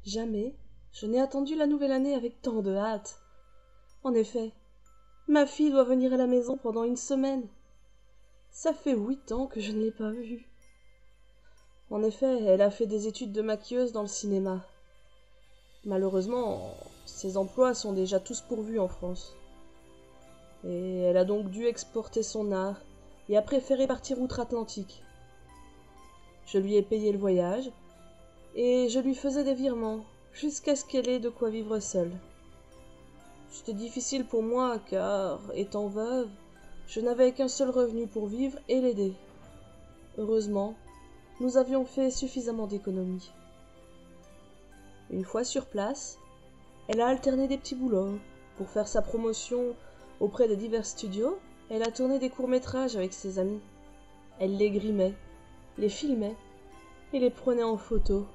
Jamais je n'ai attendu la nouvelle année avec tant de hâte. En effet, ma fille doit venir à la maison pendant une semaine. Ça fait 8 ans que je ne l'ai pas vue. En effet, elle a fait des études de maquilleuse dans le cinéma. Malheureusement, ses emplois sont déjà tous pourvus en France. Et elle a donc dû exporter son art et a préféré partir outre-Atlantique. Je lui ai payé le voyage et je lui faisais des virements jusqu'à ce qu'elle ait de quoi vivre seule. C'était difficile pour moi car, étant veuve, je n'avais qu'un seul revenu pour vivre et l'aider. Heureusement, nous avions fait suffisamment d'économies. Une fois sur place, elle a alterné des petits boulots. Pour faire sa promotion auprès de divers studios, elle a tourné des courts-métrages avec ses amis. Elle les grimait, les filmait et les prenait en photo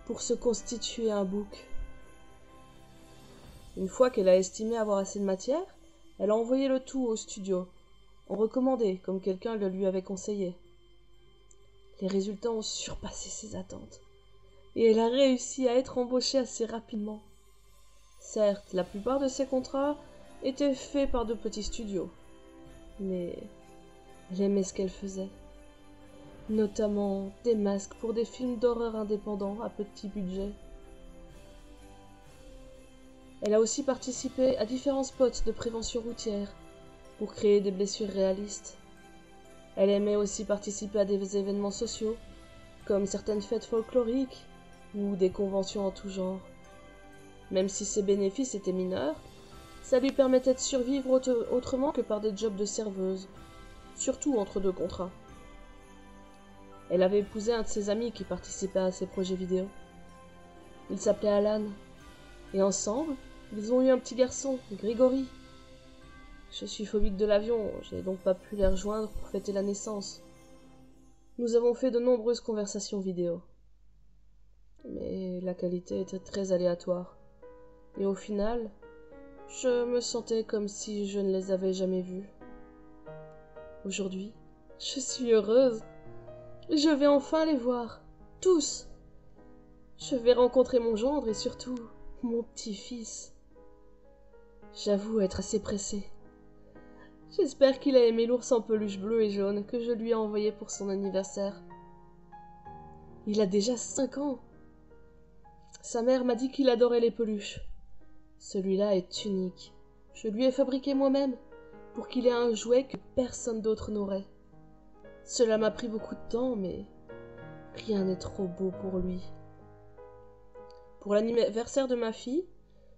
pour se constituer un book. Une fois qu'elle a estimé avoir assez de matière, elle a envoyé le tout au studio, en recommandé comme quelqu'un le lui avait conseillé. Les résultats ont surpassé ses attentes, et elle a réussi à être embauchée assez rapidement. Certes, la plupart de ses contrats étaient faits par de petits studios, mais elle aimait ce qu'elle faisait, notamment des masques pour des films d'horreur indépendants à petit budget. Elle a aussi participé à différents spots de prévention routière pour créer des blessures réalistes. Elle aimait aussi participer à des événements sociaux, comme certaines fêtes folkloriques ou des conventions en tout genre. Même si ses bénéfices étaient mineurs, ça lui permettait de survivre autrement que par des jobs de serveuse, surtout entre deux contrats. Elle avait épousé un de ses amis qui participait à ses projets vidéo. Il s'appelait Alan, et ensemble, ils ont eu un petit garçon, Grégory. Je suis phobique de l'avion, j'ai donc pas pu les rejoindre pour fêter la naissance. Nous avons fait de nombreuses conversations vidéo. Mais la qualité était très aléatoire. Et au final, je me sentais comme si je ne les avais jamais vus. Aujourd'hui, je suis heureuse. Je vais enfin les voir. Tous. Je vais rencontrer mon gendre et surtout mon petit-fils. J'avoue être assez pressée. J'espère qu'il a aimé l'ours en peluche bleue et jaune que je lui ai envoyé pour son anniversaire. Il a déjà 5 ans. Sa mère m'a dit qu'il adorait les peluches. Celui-là est unique. Je lui ai fabriqué moi-même pour qu'il ait un jouet que personne d'autre n'aurait. Cela m'a pris beaucoup de temps, mais rien n'est trop beau pour lui. Pour l'anniversaire de ma fille,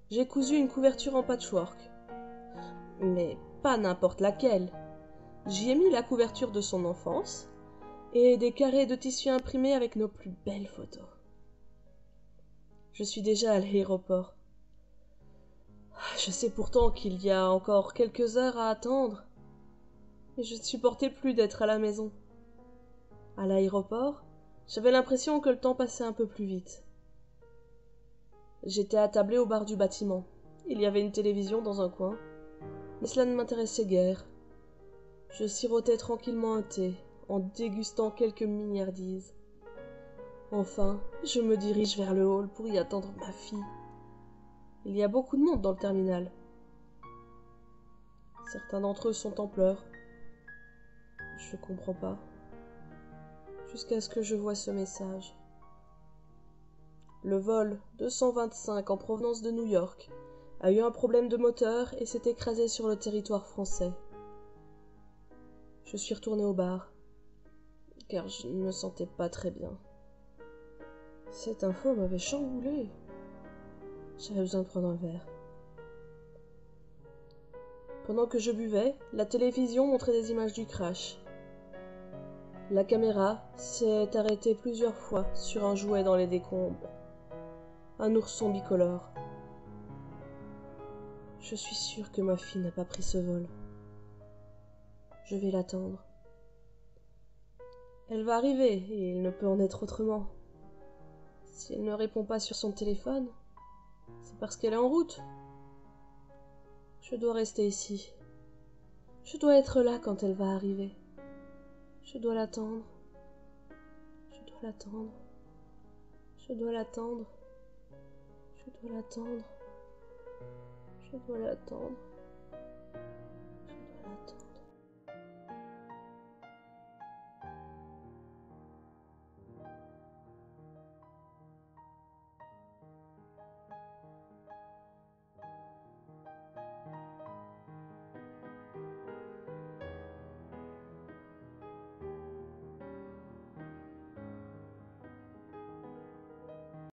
j'ai cousu une couverture en patchwork. Mais pas n'importe laquelle. J'y ai mis la couverture de son enfance et des carrés de tissu imprimés avec nos plus belles photos. Je suis déjà à l'aéroport. Je sais pourtant qu'il y a encore quelques heures à attendre, mais je ne supportais plus d'être à la maison. À l'aéroport, j'avais l'impression que le temps passait un peu plus vite. J'étais attablée au bar du bâtiment. Il y avait une télévision dans un coin, mais cela ne m'intéressait guère. Je sirotais tranquillement un thé, en dégustant quelques mignardises. Enfin, je me dirige vers le hall pour y attendre ma fille. Il y a beaucoup de monde dans le terminal. Certains d'entre eux sont en pleurs. Je comprends pas. Jusqu'à ce que je vois ce message. Le vol 225 en provenance de New York a eu un problème de moteur et s'est écrasé sur le territoire français. Je suis retournée au bar, car je ne me sentais pas très bien. Cette info m'avait chamboulée. J'avais besoin de prendre un verre. Pendant que je buvais, la télévision montrait des images du crash. La caméra s'est arrêtée plusieurs fois sur un jouet dans les décombres. Un ourson bicolore. Je suis sûre que ma fille n'a pas pris ce vol. Je vais l'attendre. Elle va arriver et il ne peut en être autrement. Si elle ne répond pas sur son téléphone, c'est parce qu'elle est en route. Je dois rester ici. Je dois être là quand elle va arriver. Je dois l'attendre. Je dois l'attendre. Je dois l'attendre. Je dois l'attendre. Je dois l'attendre.